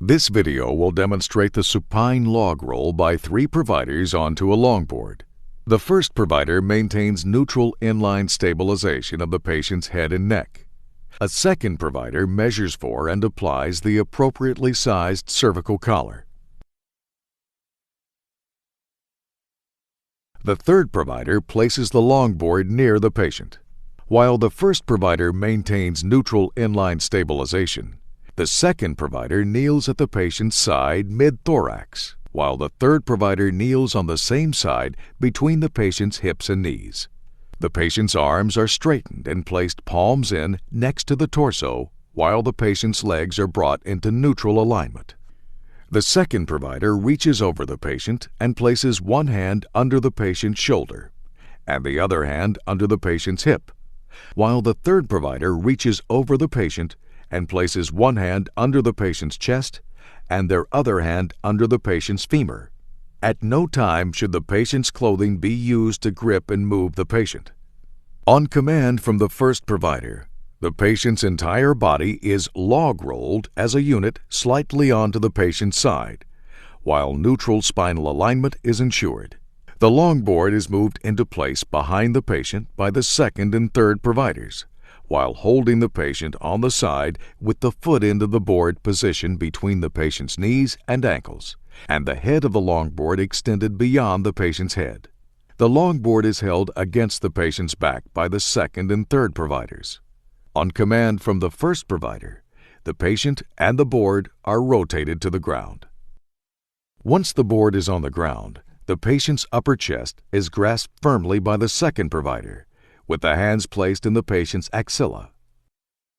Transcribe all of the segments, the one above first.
This video will demonstrate the supine log roll by 3 providers onto a longboard. The first provider maintains neutral inline stabilization of the patient's head and neck. A second provider measures for and applies the appropriately sized cervical collar. The third provider places the longboard near the patient. While the first provider maintains neutral inline stabilization, the second provider kneels at the patient's side mid-thorax, while the third provider kneels on the same side between the patient's hips and knees. The patient's arms are straightened and placed palms in next to the torso, while the patient's legs are brought into neutral alignment. The second provider reaches over the patient and places one hand under the patient's shoulder and the other hand under the patient's hip, while the third provider reaches over the patient and places one hand under the patient's chest and their other hand under the patient's femur. At no time should the patient's clothing be used to grip and move the patient. On command from the first provider, the patient's entire body is log-rolled as a unit slightly onto the patient's side, while neutral spinal alignment is ensured. The longboard is moved into place behind the patient by the second and third providers, while holding the patient on the side with the foot end of the board positioned between the patient's knees and ankles, and the head of the longboard extended beyond the patient's head. The longboard is held against the patient's back by the second and third providers. On command from the first provider, the patient and the board are rotated to the ground. Once the board is on the ground, the patient's upper chest is grasped firmly by the second provider, with the hands placed in the patient's axilla.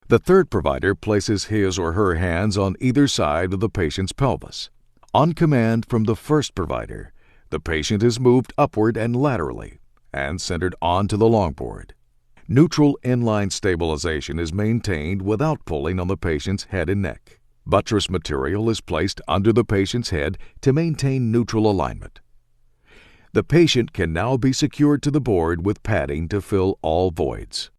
The third provider places his or her hands on either side of the patient's pelvis. On command from the first provider, the patient is moved upward and laterally and centered onto the longboard. Neutral inline stabilization is maintained without pulling on the patient's head and neck. Buttress material is placed under the patient's head to maintain neutral alignment. The patient can now be secured to the board with padding to fill all voids.